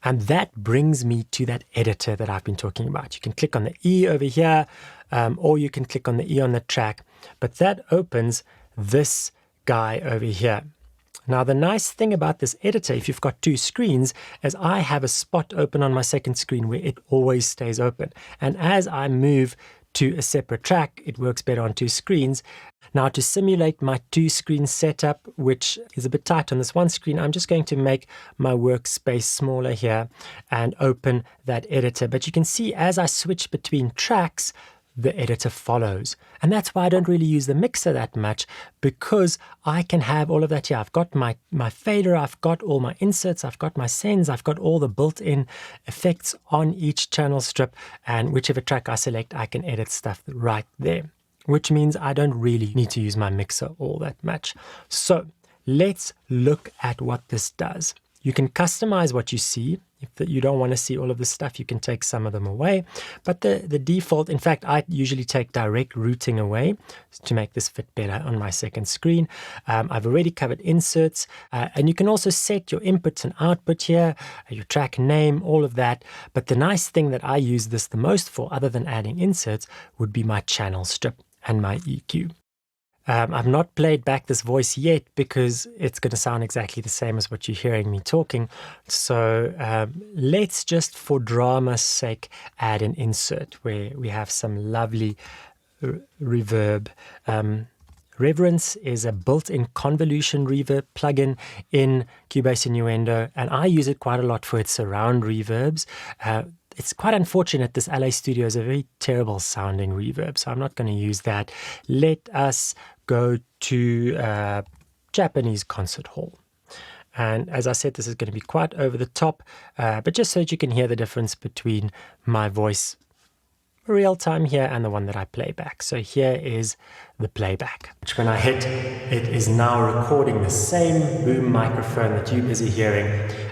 And that brings me to that editor that I've been talking about. You can click on the E over here, or you can click on the E on the track, but that opens this guy over here. Now, the nice thing about this editor, if you've got two screens, is I have a spot open on my second screen where it always stays open. And as I move to a separate track, it works better on two screens. Now, to simulate my two-screen setup, which is a bit tight on this one screen, I'm just going to make my workspace smaller here and open that editor. But you can see as I switch between tracks, the editor follows. And that's why I don't really use the mixer that much, because I can have all of that here. I've got my fader, I've got all my inserts, I've got my sends, I've got all the built-in effects on each channel strip, and whichever track I select, I can edit stuff right there, which means I don't really need to use my mixer all that much. So let's look at what this does. You can customize what you see. If you don't want to see all of this stuff, you can take some of them away. But the default, in fact, I usually take direct routing away to make this fit better on my second screen. I've already covered inserts, and you can also set your inputs and output here, your track name, all of that. But the nice thing that I use this the most for, other than adding inserts, would be my channel strip and my EQ. I've not played back this voice yet because it's going to sound exactly the same as what you're hearing me talking. So let's just, for drama's sake, add an insert where we have some lovely reverb. Reverence is a built-in convolution reverb plugin in Cubase Innuendo, and I use it quite a lot for its surround reverbs. It's quite unfortunate this LA studio is a very terrible sounding reverb, so I'm not going to use that. Let us go to Japanese concert hall. And as I said, this is going to be quite over the top, but just so that you can hear the difference between my voice real time here and the one that I play back. So here is the playback, which when I hit, it is now recording the same boom microphone that you're busy hearing.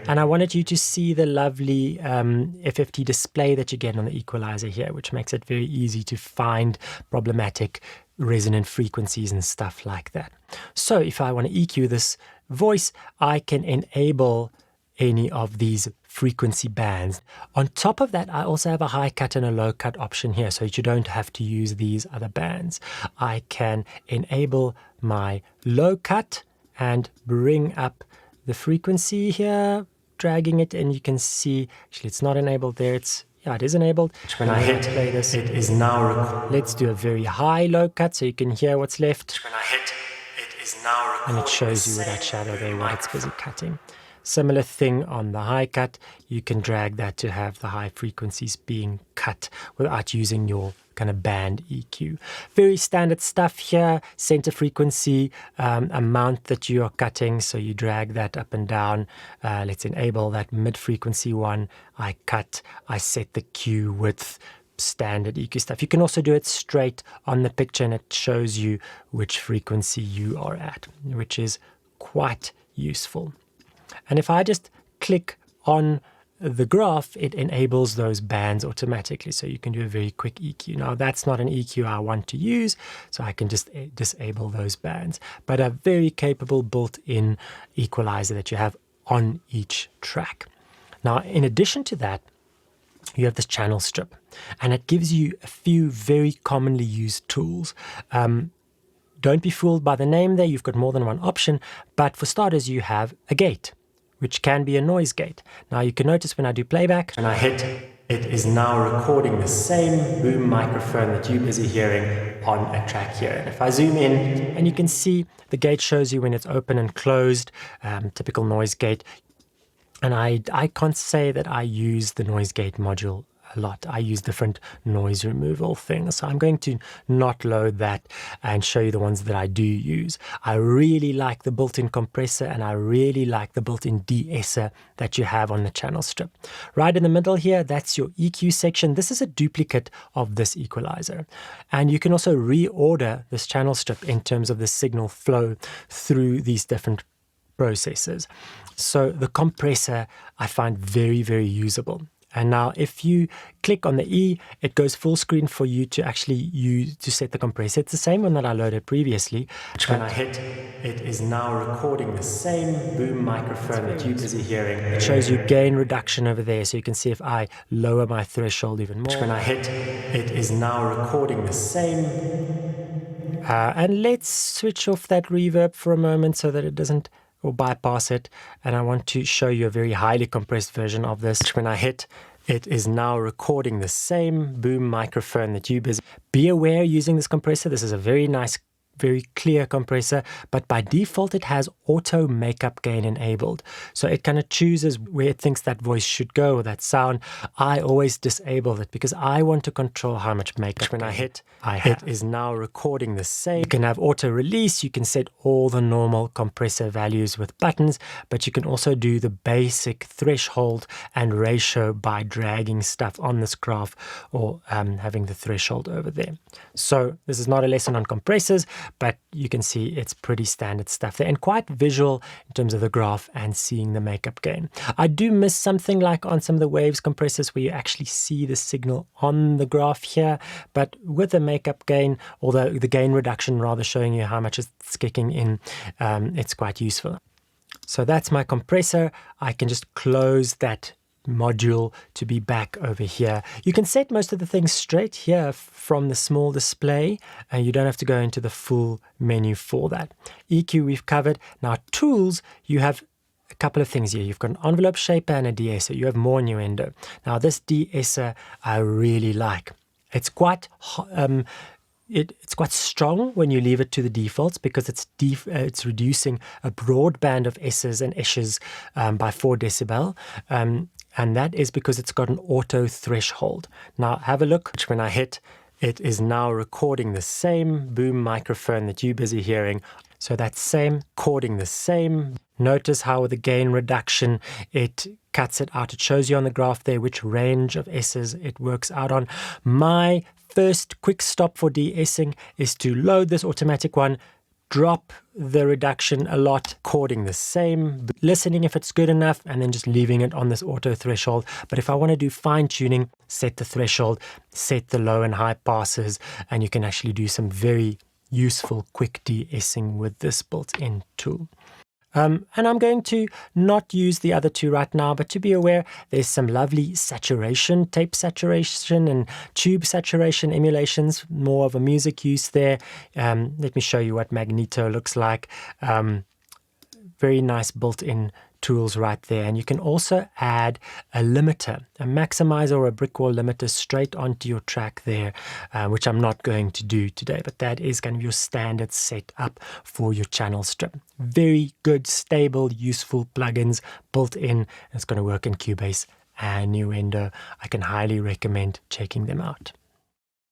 And I wanted you to see the lovely FFT display that you get on the equalizer here, which makes it very easy to find problematic resonant frequencies and stuff like that. So if I want to EQ this voice, I can enable any of these frequency bands. On top of that, I also have a high cut and a low cut option here, so you don't have to use these other bands. I can enable my low cut and bring up the frequency here, dragging it, and you can see, actually it's not enabled there, it is enabled. When I hit play this, it is now let's do a very high low cut so you can hear what's left. When I hit, it is now and it shows you with that shadow there what it's busy cutting. Similar thing on the high cut, you can drag that to have the high frequencies being cut without using your kind of band EQ. Very standard stuff here, center frequency, amount that you are cutting, so you drag that up and down. Let's enable that mid frequency one. I cut, I set the Q width, standard EQ stuff. You can also do it straight on the picture and it shows you which frequency you are at, which is quite useful. And if I just click on the graph, it enables those bands automatically. So you can do a very quick EQ. Now that's not an EQ I want to use, so I can just disable those bands. But a very capable built-in equalizer that you have on each track. Now, in addition to that, you have this channel strip, and it gives you a few very commonly used tools. Don't be fooled by the name there, you've got more than one option, but for starters you have a gate, which can be a noise gate. Now you can notice when I do playback, when I hit, it is now recording the same boom microphone that you're busy hearing on a track here. And if I zoom in, and you can see the gate shows you when it's open and closed, typical noise gate. And I can't say that I use the noise gate module a lot. I use different noise removal things. So I'm going to not load that and show you the ones that I do use. I really like the built-in compressor and I really like the built-in de-esser that you have on the channel strip. Right in the middle here, that's your EQ section. This is a duplicate of this equalizer. And you can also reorder this channel strip in terms of the signal flow through these different processes. So the compressor I find very, very usable. And now if you click on the E, it goes full screen for you to actually use to set the compressor. It's the same one that I loaded previously. When I hit, it is now recording the same boom microphone that you're busy hearing. It shows you gain reduction over there, so you can see if I lower my threshold even more. When I hit, it is now recording the same. And let's switch off that reverb for a moment so that it doesn't or bypass it. And I want to show you a very highly compressed version of this. When I hit, it is now recording the same boom microphone that you busy. Be aware using this compressor. This is a very nice, very clear compressor, but by default it has auto makeup gain enabled. So it kind of chooses where it thinks that voice should go or that sound. I always disable it because I want to control how much makeup. When I hit, it is now recording the same. You can have auto release, you can set all the normal compressor values with buttons, but you can also do the basic threshold and ratio by dragging stuff on this graph or having the threshold over there. So this is not a lesson on compressors, but you can see it's pretty standard stuff there and quite visual in terms of the graph and seeing the makeup gain. I do miss something like on some of the Waves compressors where you actually see the signal on the graph here, but with the makeup gain, or the gain reduction rather, showing you how much it's kicking in, it's quite useful. So that's my compressor. I can just close that module to be back over here. You can set most of the things straight here from the small display, and you don't have to go into the full menu for that. EQ we've covered. Now tools, you have a couple of things here. You've got an envelope shaper and a de-esser. You have more innuendo. Now this de-esser I really like. It's quite it's quite strong when you leave it to the defaults because it's reducing a broad band of S's and S's by 4 decibel. And that is because it's got an auto threshold. Now have a look. When I hit, it is now recording the same boom microphone that you're busy hearing. So that's same, recording the same. Notice how with the gain reduction, it cuts it out. It shows you on the graph there which range of S's it works out on. My first quick stop for de-essing is to load this automatic one, drop the reduction a lot, recording the same, listening if it's good enough, and then just leaving it on this auto threshold. But if I want to do fine tuning, set the threshold, set the low and high passes, and you can actually do some very useful quick de-essing with this built-in tool. And I'm going to not use the other two right now, but to be aware, there's some lovely saturation, tape saturation and tube saturation emulations, more of a music use there. Let me show you what Magneto looks like. Very nice built-in tools right there. And you can also add a limiter, a maximizer or a brick wall limiter straight onto your track there, which I'm not going to do today, but that is kind of your standard setup for your channel strip. Very good, stable, useful plugins built in. It's going to work in Cubase and Nuendo. I can highly recommend checking them out.